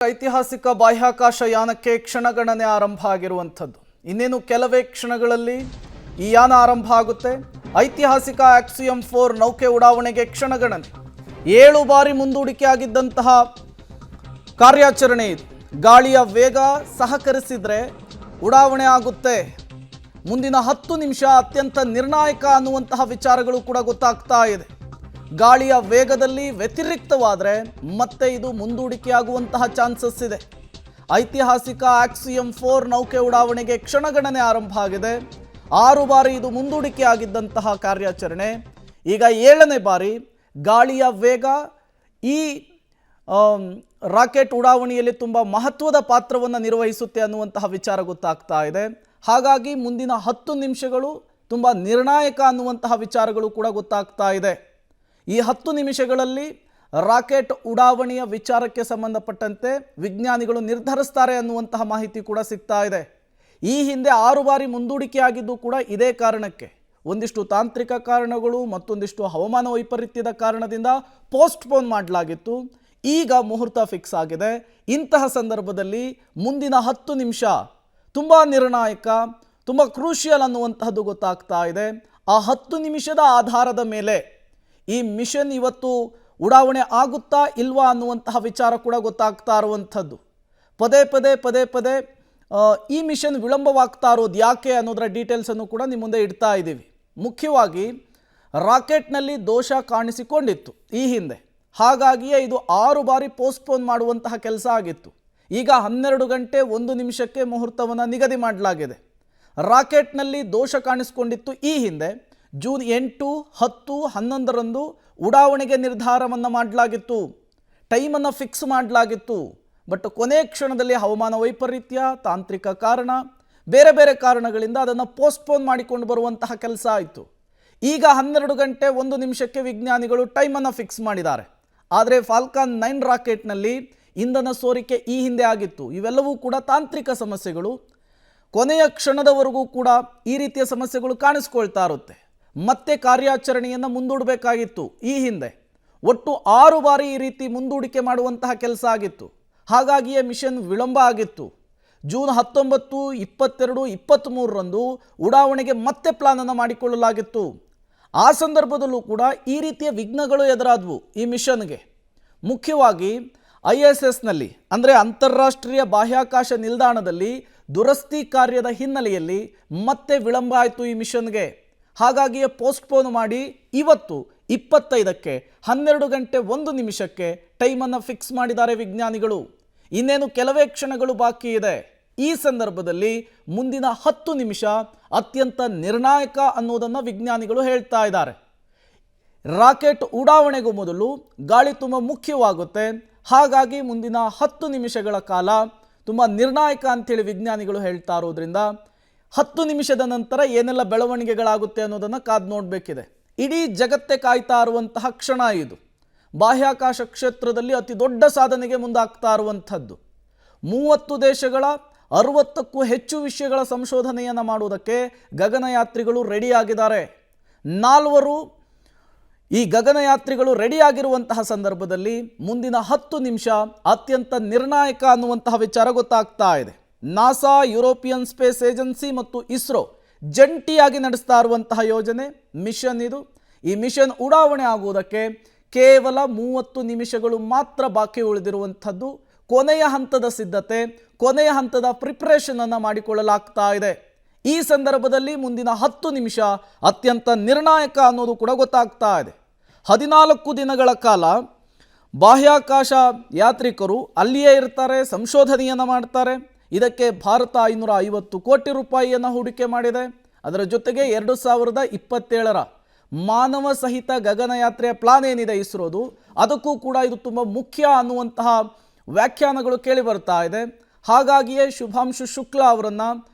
ಐತಿಹಾಸಿಕ ಬಾಹ್ಯಾಕಾಶ ಯಾನಕ್ಕೆ ಕ್ಷಣಗಣನೆ ಆರಂಭ ಆಗಿರುವಂಥದ್ದು. ಇನ್ನೇನು ಕೆಲವೇ ಕ್ಷಣಗಳಲ್ಲಿ ಈ ಯಾನ ಆರಂಭ ಆಗುತ್ತೆ. ಐತಿಹಾಸಿಕ ಆಕ್ಸಿಯಂ 4 ನೌಕೆ ಉಡಾವಣೆಗೆ ಕ್ಷಣಗಣನೆ. 7 ಬಾರಿ ಮುಂದೂಡಿಕೆ ಆಗಿದ್ದಂತಹ ಕಾರ್ಯಾಚರಣೆ ಇದು. ಗಾಳಿಯ ವೇಗ ಸಹಕರಿಸಿದ್ರೆ ಉಡಾವಣೆ ಆಗುತ್ತೆ. ಮುಂದಿನ 10 ನಿಮಿಷ ಅತ್ಯಂತ ನಿರ್ಣಾಯಕ ಅನ್ನುವಂತಹ ವಿಚಾರಗಳು ಕೂಡ ಗೊತ್ತಾಗ್ತಾ ಇದೆ. ಗಾಳಿಯ ವೇಗದಲ್ಲಿ ವ್ಯತಿರಿಕ್ತವಾದರೆ ಮತ್ತೆ ಇದು ಮುಂದೂಡಿಕೆ ಆಗುವಂತಹ ಚಾನ್ಸಸ್ ಇದೆ. ಐತಿಹಾಸಿಕ ಆಕ್ಸಿಯಂ 4 ನೌಕೆ ಉಡಾವಣೆಗೆ ಕ್ಷಣಗಣನೆ ಆರಂಭ ಆಗಿದೆ. 6 ಬಾರಿ ಇದು ಮುಂದೂಡಿಕೆ ಆಗಿದ್ದಂತಹ ಕಾರ್ಯಾಚರಣೆ ಈಗ 7ನೇ ಬಾರಿ. ಗಾಳಿಯ ವೇಗ ಈ ರಾಕೆಟ್ ಉಡಾವಣೆಯಲ್ಲಿ ತುಂಬ ಮಹತ್ವದ ಪಾತ್ರವನ್ನು ನಿರ್ವಹಿಸುತ್ತೆ ಅನ್ನುವಂತಹ ವಿಚಾರ ಗೊತ್ತಾಗ್ತಾ ಇದೆ. ಹಾಗಾಗಿ ಮುಂದಿನ 10 ನಿಮಿಷಗಳು ತುಂಬ ನಿರ್ಣಾಯಕ ಅನ್ನುವಂತಹ ವಿಚಾರಗಳು ಕೂಡ ಗೊತ್ತಾಗ್ತಾ ಇದೆ. ಈ 10 ನಿಮಿಷಗಳಲ್ಲಿ ರಾಕೆಟ್ ಉಡಾವಣೆಯ ವಿಚಾರಕ್ಕೆ ಸಂಬಂಧಪಟ್ಟಂತೆ ವಿಜ್ಞಾನಿಗಳು ನಿರ್ಧರಿಸ್ತಾರೆ ಅನ್ನುವಂತಹ ಮಾಹಿತಿ ಕೂಡ ಸಿಗ್ತಾ ಇದೆ. ಈ ಹಿಂದೆ 6 ಬಾರಿ ಮುಂದೂಡಿಕೆ ಆಗಿದ್ದು ಕೂಡ ಇದೇ ಕಾರಣಕ್ಕೆ. ಒಂದಿಷ್ಟು ತಾಂತ್ರಿಕ ಕಾರಣಗಳು, ಮತ್ತೊಂದಿಷ್ಟು ಹವಾಮಾನ ವೈಪರೀತ್ಯದ ಕಾರಣದಿಂದ ಪೋಸ್ಟ್ಪೋನ್ ಮಾಡಲಾಗಿತ್ತು. ಈಗ ಮುಹೂರ್ತ ಫಿಕ್ಸ್ ಆಗಿದೆ. ಇಂತಹ ಸಂದರ್ಭದಲ್ಲಿ ಮುಂದಿನ 10 ನಿಮಿಷ ತುಂಬ ನಿರ್ಣಾಯಕ, ತುಂಬ ಕ್ರೂಷಿಯಲ್ ಅನ್ನುವಂತಹದ್ದು ಗೊತ್ತಾಗ್ತಾ ಇದೆ. ಆ 10 ನಿಮಿಷದ ಆಧಾರದ ಮೇಲೆ ಈ ಮಿಷನ್ ಇವತ್ತು ಉಡಾವಣೆ ಆಗುತ್ತಾ ಇಲ್ವಾ ಅನ್ನುವಂತಹ ವಿಚಾರ ಕೂಡ ಗೊತ್ತಾಗ್ತಾ ಇರುವಂಥದ್ದು. ಪದೇ ಪದೇ ಈ ಮಿಷನ್ ವಿಳಂಬವಾಗ್ತಾ ಇರೋದು ಯಾಕೆ ಅನ್ನೋದರ ಡೀಟೇಲ್ಸನ್ನು ಕೂಡ ನಿಮ್ಮ ಮುಂದೆ ಇಡ್ತಾ ಇದ್ದೀವಿ. ಮುಖ್ಯವಾಗಿ ರಾಕೆಟ್ನಲ್ಲಿ ದೋಷ ಕಾಣಿಸಿಕೊಂಡಿತ್ತು ಈ ಹಿಂದೆ. ಹಾಗಾಗಿಯೇ ಇದು 6 ಬಾರಿ ಪೋಸ್ಟ್ಪೋನ್ ಮಾಡುವಂತಹ ಕೆಲಸ ಆಗಿತ್ತು. ಈಗ 12 ಗಂಟೆ 1 ನಿಮಿಷಕ್ಕೆ ಮುಹೂರ್ತವನ್ನು ನಿಗದಿ ಮಾಡಲಾಗಿದೆ. ರಾಕೆಟ್ನಲ್ಲಿ ದೋಷ ಕಾಣಿಸಿಕೊಂಡಿತ್ತು ಈ ಹಿಂದೆ. ಜೂನ್ 8, 10, 11ರಂದು ಉಡಾವಣೆಗೆ ನಿರ್ಧಾರವನ್ನು ಮಾಡಲಾಗಿತ್ತು. ಟೈಮನ್ನು ಫಿಕ್ಸ್ ಮಾಡಲಾಗಿತ್ತು. ಬಟ್ ಕೊನೆ ಕ್ಷಣದಲ್ಲಿ ಹವಾಮಾನ ವೈಪರೀತ್ಯ, ತಾಂತ್ರಿಕ ಕಾರಣ, ಬೇರೆ ಬೇರೆ ಕಾರಣಗಳಿಂದ ಅದನ್ನು ಪೋಸ್ಟ್ಪೋನ್ ಮಾಡಿಕೊಂಡು ಬರುವಂತಹ ಕೆಲಸ ಆಯಿತು. ಈಗ 12 ಗಂಟೆ 1 ನಿಮಿಷಕ್ಕೆ ವಿಜ್ಞಾನಿಗಳು ಟೈಮನ್ನು ಫಿಕ್ಸ್ ಮಾಡಿದ್ದಾರೆ. ಆದರೆ ಫಾಲ್ಕಾನ್ 9 ರಾಕೆಟ್ನಲ್ಲಿ ಇಂಧನ ಸೋರಿಕೆ ಈ ಹಿಂದೆ ಆಗಿತ್ತು. ಇವೆಲ್ಲವೂ ಕೂಡ ತಾಂತ್ರಿಕ ಸಮಸ್ಯೆಗಳು. ಕೊನೆಯ ಕ್ಷಣದವರೆಗೂ ಕೂಡ ಈ ರೀತಿಯ ಸಮಸ್ಯೆಗಳು ಕಾಣಿಸ್ಕೊಳ್ತಾ ಇರುತ್ತೆ. ಮತ್ತೆ ಕಾರ್ಯಾಚರಣೆಯನ್ನು ಮುಂದೂಡಬೇಕಾಗಿತ್ತು. ಈ ಹಿಂದೆ ಒಟ್ಟು 6 ಬಾರಿ ಈ ರೀತಿ ಮುಂದೂಡಿಕೆ ಮಾಡುವಂತಹ ಕೆಲಸ ಆಗಿತ್ತು. ಹಾಗಾಗಿಯೇ ಮಿಷನ್ ವಿಳಂಬ ಆಗಿತ್ತು. ಜೂನ್ 19, 22, 23ರಂದು ಉಡಾವಣೆಗೆ ಮತ್ತೆ ಪ್ಲಾನನ್ನು ಮಾಡಿಕೊಳ್ಳಲಾಗಿತ್ತು. ಆ ಸಂದರ್ಭದಲ್ಲೂ ಕೂಡ ಈ ರೀತಿಯ ವಿಘ್ನಗಳು ಎದುರಾದವು ಈ ಮಿಷನ್ಗೆ. ಮುಖ್ಯವಾಗಿ ISSನಲ್ಲಿ ಅಂದರೆ ಅಂತಾರಾಷ್ಟ್ರೀಯ ಬಾಹ್ಯಾಕಾಶ ನಿಲ್ದಾಣದಲ್ಲಿ ದುರಸ್ತಿ ಕಾರ್ಯದ ಹಿನ್ನೆಲೆಯಲ್ಲಿ ಮತ್ತೆ ವಿಳಂಬ ಆಯಿತು ಈ ಮಿಷನ್ಗೆ. ಹಾಗಾಗಿಯೇ ಪೋಸ್ಟ್ಪೋನ್ ಮಾಡಿ ಇವತ್ತು 25ಕ್ಕೆ 12 ಗಂಟೆ 1 ನಿಮಿಷಕ್ಕೆ ಟೈಮನ್ನು ಫಿಕ್ಸ್ ಮಾಡಿದ್ದಾರೆ ವಿಜ್ಞಾನಿಗಳು. ಇನ್ನೇನು ಕೆಲವೇ ಕ್ಷಣಗಳು ಬಾಕಿ ಇದೆ. ಈ ಸಂದರ್ಭದಲ್ಲಿ ಮುಂದಿನ 10 ನಿಮಿಷ ಅತ್ಯಂತ ನಿರ್ಣಾಯಕ ಅನ್ನೋದನ್ನು ವಿಜ್ಞಾನಿಗಳು ಹೇಳ್ತಾ ಇದ್ದಾರೆ. ರಾಕೆಟ್ ಉಡಾವಣೆಗೂ ಮೊದಲು ಗಾಳಿ ತುಂಬ ಮುಖ್ಯವಾಗುತ್ತೆ. ಹಾಗಾಗಿ ಮುಂದಿನ 10 ನಿಮಿಷಗಳ ಕಾಲ ತುಂಬ ನಿರ್ಣಾಯಕ ಅಂತೇಳಿ ವಿಜ್ಞಾನಿಗಳು ಹೇಳ್ತಾ ಇರೋದ್ರಿಂದ 10 ನಿಮಿಷದ ನಂತರ ಏನೆಲ್ಲ ಬೆಳವಣಿಗೆಗಳಾಗುತ್ತೆ ಅನ್ನೋದನ್ನು ಕಾದು ನೋಡಬೇಕಿದೆ. ಇಡೀ ಜಗತ್ತೇ ಕಾಯ್ತಾ ಇರುವಂತಹ ಕ್ಷಣ ಇದು. ಬಾಹ್ಯಾಕಾಶ ಕ್ಷೇತ್ರದಲ್ಲಿ ಅತಿ ದೊಡ್ಡ ಸಾಧನೆಗೆ ಮುಂದಾಗ್ತಾ ಇರುವಂಥದ್ದು. 30 ದೇಶಗಳ 60ಕ್ಕೂ ಹೆಚ್ಚು ವಿಷಯಗಳ ಸಂಶೋಧನೆಯನ್ನು ಮಾಡುವುದಕ್ಕೆ ಗಗನಯಾತ್ರಿಗಳು ರೆಡಿಯಾಗಿದ್ದಾರೆ. 4 ಈ ಗಗನಯಾತ್ರಿಗಳು ರೆಡಿಯಾಗಿರುವಂತಹ ಸಂದರ್ಭದಲ್ಲಿ ಮುಂದಿನ 10 ನಿಮಿಷ ಅತ್ಯಂತ ನಿರ್ಣಾಯಕ ಅನ್ನುವಂತಹ ವಿಚಾರ ಗೊತ್ತಾಗ್ತಾ ಇದೆ. ನಾಸಾ, ಯುರೋಪಿಯನ್ ಸ್ಪೇಸ್ ಏಜೆನ್ಸಿ ಮತ್ತು ಇಸ್ರೋ ಜಂಟಿಯಾಗಿ ನಡೆಸ್ತಾ ಇರುವಂತಹ ಯೋಜನೆ ಮಿಷನ್ ಇದು. ಈ ಮಿಷನ್ ಉಡಾವಣೆ ಆಗುವುದಕ್ಕೆ ಕೇವಲ 30 ನಿಮಿಷಗಳು ಮಾತ್ರ ಬಾಕಿ ಉಳಿದಿರುವಂಥದ್ದು. ಕೊನೆಯ ಹಂತದ ಸಿದ್ಧತೆ, ಕೊನೆಯ ಹಂತದ ಪ್ರಿಪ್ರೇಷನನ್ನು ಮಾಡಿಕೊಳ್ಳಲಾಗ್ತಾ ಇದೆ. ಈ ಸಂದರ್ಭದಲ್ಲಿ ಮುಂದಿನ 10 ನಿಮಿಷ ಅತ್ಯಂತ ನಿರ್ಣಾಯಕ ಅನ್ನೋದು ಕೂಡ ಗೊತ್ತಾಗ್ತಾ ಇದೆ. 14 ದಿನಗಳ ಕಾಲ ಬಾಹ್ಯಾಕಾಶ ಯಾತ್ರಿಕರು ಅಲ್ಲಿಯೇ ಇರ್ತಾರೆ, ಸಂಶೋಧನೆಯನ್ನು ಮಾಡ್ತಾರೆ. ಇದಕ್ಕೆ ಭಾರತ 550 ಕೋಟಿ ರೂಪಾಯಿಯನ್ನು ಹೂಡಿಕೆ ಮಾಡಿದೆ. ಅದರ ಜೊತೆಗೆ 2027ರ ಮಾನವ ಸಹಿತ ಗಗನಯಾತ್ರೆಯ ಪ್ಲಾನ್ ಏನಿದೆ ಇಸ್ರೋದು, ಅದಕ್ಕೂ ಕೂಡ ಇದು ತುಂಬ ಮುಖ್ಯ ಅನ್ನುವಂತಹ ವ್ಯಾಖ್ಯಾನಗಳು ಕೇಳಿ ಬರ್ತಾ ಇದೆ. ಹಾಗಾಗಿಯೇ ಶುಭಾಂಶು ಶುಕ್ಲಾ ಅವರನ್ನು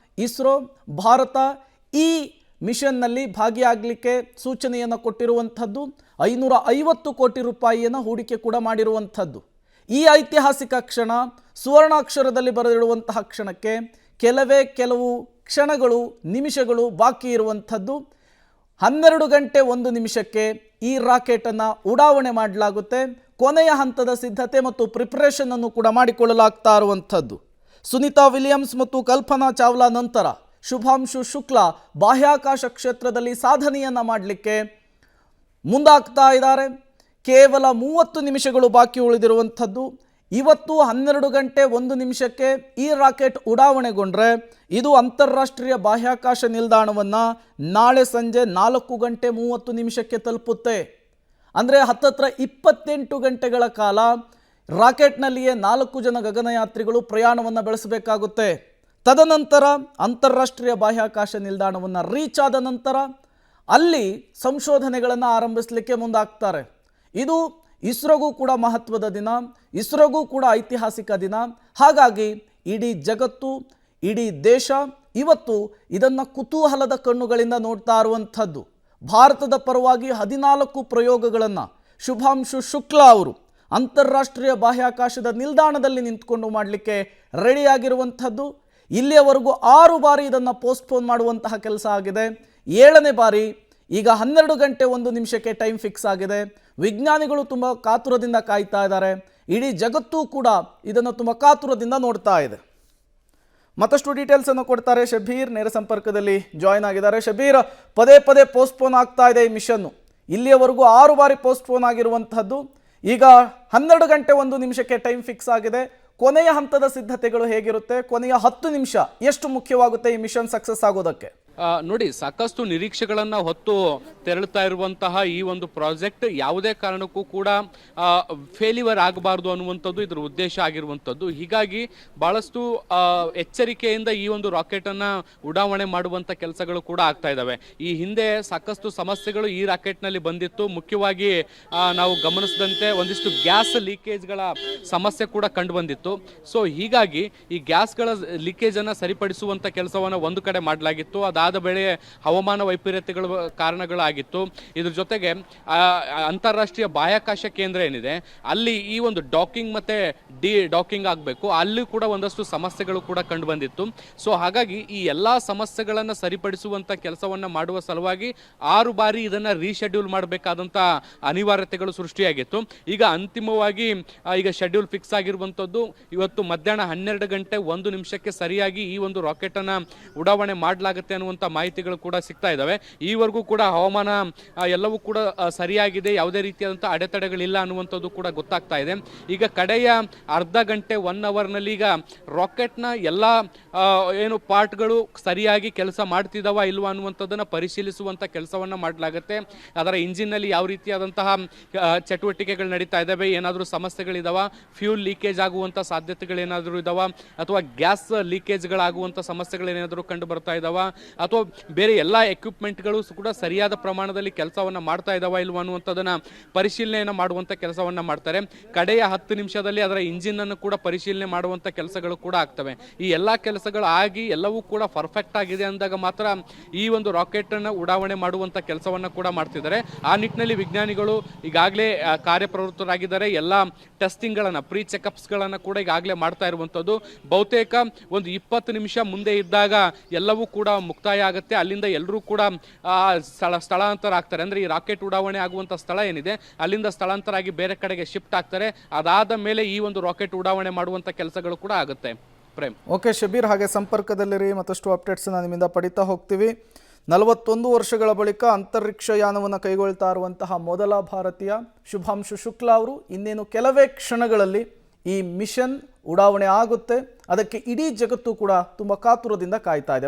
ಇಸ್ರೋ ಭಾರತ ಈ ಮಿಷನ್ನಲ್ಲಿ ಭಾಗಿಯಾಗಲಿಕ್ಕೆ ಸೂಚನೆಯನ್ನು ಕೊಟ್ಟಿರುವಂಥದ್ದು. 550 ಕೋಟಿ ರೂಪಾಯಿಯನ್ನು ಹೂಡಿಕೆ ಕೂಡ ಮಾಡಿರುವಂಥದ್ದು. ಈ ಐತಿಹಾಸಿಕ ಕ್ಷಣ ಸುವರ್ಣಾಕ್ಷರದಲ್ಲಿ ಬರೆದಿಡುವಂತಹ ಕ್ಷಣಕ್ಕೆ ಕೆಲವು ಕ್ಷಣಗಳು, ನಿಮಿಷಗಳು ಬಾಕಿ ಇರುವಂಥದ್ದು. 12 ಗಂಟೆ 1 ನಿಮಿಷಕ್ಕೆ ಈ ರಾಕೆಟನ್ನು ಉಡಾವಣೆ ಮಾಡಲಾಗುತ್ತೆ. ಕೊನೆಯ ಹಂತದ ಸಿದ್ಧತೆ ಮತ್ತು ಪ್ರಿಪರೇಷನ್ ಅನ್ನು ಕೂಡ ಮಾಡಿಕೊಳ್ಳಲಾಗ್ತಾ ಇರುವಂಥದ್ದು. ಸುನೀತಾ ವಿಲಿಯಮ್ಸ್ ಮತ್ತು ಕಲ್ಪನಾ ಚಾವ್ಲಾ ನಂತರ ಶುಭಾಂಶು ಶುಕ್ಲಾ ಬಾಹ್ಯಾಕಾಶ ಕ್ಷೇತ್ರದಲ್ಲಿ ಸಾಧನೆಯನ್ನು ಮಾಡಲಿಕ್ಕೆ ಮುಂದಾಗ್ತಾ ಇದ್ದಾರೆ. ಕೇವಲ 30 ನಿಮಿಷಗಳು ಬಾಕಿ ಉಳಿದಿರುವಂಥದ್ದು. ಇವತ್ತು 12 ಗಂಟೆ 1 ನಿಮಿಷಕ್ಕೆ ಈ ರಾಕೆಟ್ ಉಡಾವಣೆಗೊಂಡ್ರೆ ಇದು ಅಂತಾರಾಷ್ಟ್ರೀಯ ಬಾಹ್ಯಾಕಾಶ ನಿಲ್ದಾಣವನ್ನು ನಾಳೆ ಸಂಜೆ 4 ಗಂಟೆ 30 ನಿಮಿಷಕ್ಕೆ ತಲುಪುತ್ತೆ. ಅಂದರೆ ಹತ್ತತ್ರ 28 ಗಂಟೆಗಳ ಕಾಲ ರಾಕೆಟ್ನಲ್ಲಿಯೇ 4 ಜನ ಗಗನಯಾತ್ರಿಗಳು ಪ್ರಯಾಣವನ್ನು ಬೆಳೆಸಬೇಕಾಗುತ್ತೆ. ತದನಂತರ ಅಂತಾರಾಷ್ಟ್ರೀಯ ಬಾಹ್ಯಾಕಾಶ ನಿಲ್ದಾಣವನ್ನು ರೀಚ್ ಆದ ನಂತರ ಅಲ್ಲಿ ಸಂಶೋಧನೆಗಳನ್ನು ಆರಂಭಿಸಲಿಕ್ಕೆ ಮುಂದಾಗ್ತಾರೆ. ಇದು ಇಸ್ರೋಗೂ ಕೂಡ ಮಹತ್ವದ ದಿನ, ಇಸ್ರೋಗೂ ಕೂಡ ಐತಿಹಾಸಿಕ ದಿನ. ಹಾಗಾಗಿ ಇಡೀ ಜಗತ್ತು, ಇಡೀ ದೇಶ ಇವತ್ತು ಇದನ್ನು ಕುತೂಹಲದ ಕಣ್ಣುಗಳಿಂದ ನೋಡ್ತಾ ಇರುವಂಥದ್ದು. ಭಾರತದ ಪರವಾಗಿ 14 ಪ್ರಯೋಗಗಳನ್ನು ಶುಭಾಂಶು ಶುಕ್ಲಾ ಅವರು ಅಂತಾರಾಷ್ಟ್ರೀಯ ಬಾಹ್ಯಾಕಾಶದ ನಿಲ್ದಾಣದಲ್ಲಿ ನಿಂತ್ಕೊಂಡು ಮಾಡಲಿಕ್ಕೆ ರೆಡಿಯಾಗಿರುವಂಥದ್ದು. ಇಲ್ಲಿಯವರೆಗೂ 6 ಬಾರಿ ಇದನ್ನು ಪೋಸ್ಟ್ಪೋನ್ ಮಾಡುವಂತಹ ಕೆಲಸ ಆಗಿದೆ. 7ನೇ ಬಾರಿ ಈಗ 12 ಗಂಟೆ 1 ನಿಮಿಷಕ್ಕೆ ಟೈಮ್ ಫಿಕ್ಸ್ ಆಗಿದೆ. ವಿಜ್ಞಾನಿಗಳು ತುಂಬ ಕಾತುರದಿಂದ ಕಾಯ್ತಾ ಇದ್ದಾರೆ. ಇಡೀ ಜಗತ್ತೂ ಕೂಡ ಇದನ್ನು ತುಂಬ ಕಾತುರದಿಂದ ನೋಡ್ತಾ ಇದೆ. ಮತ್ತಷ್ಟು ಡೀಟೇಲ್ಸನ್ನು ಕೊಡ್ತಾರೆ ಶಬೀರ್, ನೇರ ಸಂಪರ್ಕದಲ್ಲಿ ಜಾಯ್ನ್ ಆಗಿದ್ದಾರೆ. ಶಬೀರ್, ಪದೇ ಪದೇ ಪೋಸ್ಟ್ಪೋನ್ ಆಗ್ತಾ ಇದೆ ಈ ಮಿಷನ್ನು. ಇಲ್ಲಿಯವರೆಗೂ 6 ಬಾರಿ ಪೋಸ್ಟ್ಪೋನ್ ಆಗಿರುವಂತಹದ್ದು. ಈಗ 12 ಗಂಟೆ 1 ನಿಮಿಷಕ್ಕೆ ಟೈಮ್ ಫಿಕ್ಸ್ ಆಗಿದೆ. ಕೊನೆಯ ಹಂತದ ಸಿದ್ಧತೆಗಳು ಹೇಗಿರುತ್ತೆ? ಕೊನೆಯ 10 ನಿಮಿಷ ಎಷ್ಟು ಮುಖ್ಯವಾಗುತ್ತೆ ಈ ಮಿಷನ್ ಸಕ್ಸಸ್ ಆಗೋದಕ್ಕೆ? ನೋಡಿ, ಸಾಕಷ್ಟು ನಿರೀಕ್ಷೆಗಳನ್ನು ಹೊತ್ತು ತೆರಳುತ್ತಾ ಇರುವಂತಹ ಈ ಒಂದು ಪ್ರಾಜೆಕ್ಟ್ ಯಾವುದೇ ಕಾರಣಕ್ಕೂ ಕೂಡ ಫೇಲ್ಯೂರ್ ಆಗಬಾರ್ದು ಅನ್ನುವಂಥದ್ದು ಇದರ ಉದ್ದೇಶ ಆಗಿರುವಂಥದ್ದು. ಹೀಗಾಗಿ ಬಹಳಷ್ಟು ಎಚ್ಚರಿಕೆಯಿಂದ ಈ ಒಂದು ರಾಕೆಟನ್ನು ಉಡಾವಣೆ ಮಾಡುವಂಥ ಕೆಲಸಗಳು ಕೂಡ ಆಗ್ತಾ ಇದ್ದಾವೆ. ಈ ಹಿಂದೆ ಸಾಕಷ್ಟು ಸಮಸ್ಯೆಗಳು ಈ ರಾಕೆಟ್ನಲ್ಲಿ ಬಂದಿತ್ತು. ಮುಖ್ಯವಾಗಿ ನಾವು ಗಮನಿಸಿದಂತೆ ಒಂದಿಷ್ಟು ಗ್ಯಾಸ್ ಲೀಕೇಜ್ಗಳ ಸಮಸ್ಯೆ ಕೂಡ ಕಂಡು ಬಂದಿತ್ತು. ಸೊ ಹೀಗಾಗಿ ಈ ಗ್ಯಾಸ್ಗಳ ಲೀಕೇಜನ್ನು ಸರಿಪಡಿಸುವಂಥ ಕೆಲಸವನ್ನು ಒಂದು ಕಡೆ ಮಾಡಲಾಗಿತ್ತು. ಅದಾದ ವೇಳೆ ಹವಾಮಾನ ವೈಪರೀತ್ಯಗಳ ಕಾರಣಗಳಾಗಿತ್ತು. ಇದ್ರ ಜೊತೆಗೆ ಅಂತಾರಾಷ್ಟ್ರೀಯ ಬಾಹ್ಯಾಕಾಶ ಕೇಂದ್ರ ಏನಿದೆ ಅಲ್ಲಿ ಈ ಒಂದು ಡಾಕಿಂಗ್ ಮತ್ತೆ ಡಾಕಿಂಗ್ ಆಗಬೇಕು, ಅಲ್ಲಿ ಕೂಡ ಒಂದಷ್ಟು ಸಮಸ್ಯೆಗಳು ಕೂಡ ಕಂಡು ಬಂದಿತ್ತು. ಸೊ ಹಾಗಾಗಿ ಈ ಎಲ್ಲ ಸಮಸ್ಯೆಗಳನ್ನು ಸರಿಪಡಿಸುವಂಥ ಕೆಲಸವನ್ನು ಮಾಡುವ ಸಲುವಾಗಿ 6 ಬಾರಿ ಇದನ್ನು ರೀಶೆಡ್ಯೂಲ್ ಮಾಡಬೇಕಾದಂಥ ಅನಿವಾರ್ಯತೆಗಳು ಸೃಷ್ಟಿಯಾಗಿತ್ತು. ಈಗ ಅಂತಿಮವಾಗಿ ಈಗ ಶೆಡ್ಯೂಲ್ ಫಿಕ್ಸ್ ಆಗಿರುವಂಥದ್ದು ಇವತ್ತು ಮಧ್ಯಾಹ್ನ 12 ಗಂಟೆ 1 ನಿಮಿಷಕ್ಕೆ ಸರಿಯಾಗಿ ಈ ಒಂದು ರಾಕೆಟನ್ನು ಉಡಾವಣೆ ಮಾಡಲಾಗುತ್ತೆ ಅನ್ನುವಂಥ ಮಾಹಿತಿಗಳು ಕೂಡ ಸಿಗ್ತಾ ಇದ್ದಾವೆ. ಈವರೆಗೂ ಕೂಡ ಹವಾಮಾನ ಎಲ್ಲವೂ ಕೂಡ ಸರಿಯಾಗಿದೆ, ಯಾವುದೇ ರೀತಿಯಾದಂಥ ಅಡೆತಡೆಗಳಿಲ್ಲ ಅನ್ನುವಂಥದ್ದು ಕೂಡ ಗೊತ್ತಾಗ್ತಾ ಇದೆ. ಈಗ ಕಡೆಯ ಅರ್ಧ ಗಂಟೆ 1 ಅವರ್ನಲ್ಲಿ ಈಗ ರಾಕೆಟ್ನ ಎಲ್ಲ ಏನು ಪಾರ್ಟ್ಗಳು ಸರಿಯಾಗಿ ಕೆಲಸ ಮಾಡ್ತಿದ್ದಾವ ಇಲ್ವಾ ಅನ್ನುವಂಥದ್ದನ್ನು ಪರಿಶೀಲಿಸುವಂಥ ಕೆಲಸವನ್ನು ಮಾಡಲಾಗುತ್ತೆ. ಅದರ ಇಂಜಿನ್ನಲ್ಲಿ ಯಾವ ರೀತಿಯಾದಂತಹ ಚಟುವಟಿಕೆಗಳು ನಡೀತಾ ಇದ್ದಾವೆ, ಏನಾದರೂ ಸಮಸ್ಯೆಗಳಿದಾವ, ಫ್ಯೂಲ್ ಲೀಕೇಜ್ ಆಗುವಂಥ ಸಾಧ್ಯತೆಗಳೇನಾದರೂ ಇದಾವ, ಅಥವಾ ಗ್ಯಾಸ್ ಲೀಕೇಜ್ಗಳಾಗುವಂಥ ಸಮಸ್ಯೆಗಳೇನಾದರೂ ಕಂಡು ಬರ್ತಾ ಇದ್ದಾವ, ಅಥವಾ ಬೇರೆ ಎಲ್ಲ ಎಕ್ವಿಪ್ಮೆಂಟ್ಗಳು ಕೂಡ ಸರಿಯಾದ ಪ್ರಮಾಣದಲ್ಲಿ ಕೆಲಸವನ್ನು ಮಾಡ್ತಾ ಇದ್ದಾವ ಇಲ್ವಾ ಅನ್ನುವಂಥದ್ದನ್ನು ಪರಿಶೀಲನೆಯನ್ನು ಮಾಡುವಂಥ ಕೆಲಸವನ್ನು ಮಾಡ್ತಾರೆ. ಕಡೆಯ 10 ನಿಮಿಷದಲ್ಲಿ ಅದರ ಇಂಜಿನನ್ನು ಕೂಡ ಪರಿಶೀಲನೆ ಮಾಡುವಂಥ ಕೆಲಸಗಳು ಕೂಡ ಆಗ್ತವೆ. ಈ ಎಲ್ಲ ಕೆಲಸಗಳು ಆಗಿ ಎಲ್ಲವೂ ಕೂಡ ಪರ್ಫೆಕ್ಟ್ ಆಗಿದೆ ಅಂದಾಗ ಮಾತ್ರ ಈ ಒಂದು ರಾಕೆಟನ್ನು ಉಡಾವಣೆ ಮಾಡುವಂಥ ಕೆಲಸವನ್ನು ಕೂಡ ಮಾಡ್ತಿದ್ದಾರೆ. ಆ ನಿಟ್ಟಿನಲ್ಲಿ ವಿಜ್ಞಾನಿಗಳು ಈಗಾಗಲೇ ಕಾರ್ಯಪ್ರವೃತ್ತರಾಗಿದ್ದಾರೆ. ಎಲ್ಲ ಟೆಸ್ಟಿಂಗ್ಗಳನ್ನು, ಪ್ರೀ ಚೆಕಪ್ಸ್ಗಳನ್ನು ಕೂಡ ಈಗಾಗಲೇ ಮಾಡ್ತಾ ಇರುವಂಥದ್ದು. ಬಹುತೇಕ ಒಂದು 20 ನಿಮಿಷ ಮುಂದೆ ಇದ್ದಾಗ ಎಲ್ಲವೂ ಕೂಡ ಮುಕ್ತಾಯ ಆಗುತ್ತೆ. ಅಲ್ಲಿಂದ ಎಲ್ಲರೂ ಕೂಡ ಸ್ಥಳಾಂತರ ಆಗ್ತಾರೆ. ಅಂದರೆ ಈ ರಾಕೆಟ್ ಉಡಾವಣೆ ಆಗುವಂಥ ಸ್ಥಳ ಏನಿದೆ ಅಲ್ಲಿಂದ ಸ್ಥಳಾಂತರ ಆಗಿ ಬೇರೆ ಕಡೆಗೆ ಶಿಫ್ಟ್ ಆಗ್ತಾರೆ. ಅದಾದ ಮೇಲೆ ಈ ಒಂದು ರಾಕೆಟ್ ಉಡಾವಣೆ ಮಾಡುವಂಥ ಕೆಲಸಗಳು ಕೂಡ ಆಗುತ್ತೆ. ಪ್ರೇಮ್. ಓಕೆ ಶಬೀರ್, ಹಾಗೆ ಸಂಪರ್ಕದಲ್ಲಿರಿ, ಮತ್ತಷ್ಟು ಅಪ್ಡೇಟ್ಸನ್ನು ನಿಮ್ಮಿಂದ ಪಡಿತಾ ಹೋಗ್ತೀವಿ. 41 ವರ್ಷಗಳ ಬಳಿಕ ಅಂತರಿಕ್ಷ ಯಾನವನ್ನು ಕೈಗೊಳ್ತಾ ಇರುವಂತಹ ಮೊದಲ ಭಾರತೀಯ ಶುಭಾಂಶು ಶುಕ್ಲಾ ಅವರು ಇನ್ನೇನು ಕೆಲವೇ ಕ್ಷಣಗಳಲ್ಲಿ ಈ ಮಿಷನ್ ಉಡಾವಣೆ ಆಗುತ್ತೆ. ಅದಕ್ಕೆ ಇಡೀ ಜಗತ್ತು ಕೂಡ ತುಂಬ ಕಾತುರದಿಂದ ಕಾಯ್ತಾ ಇದೆ.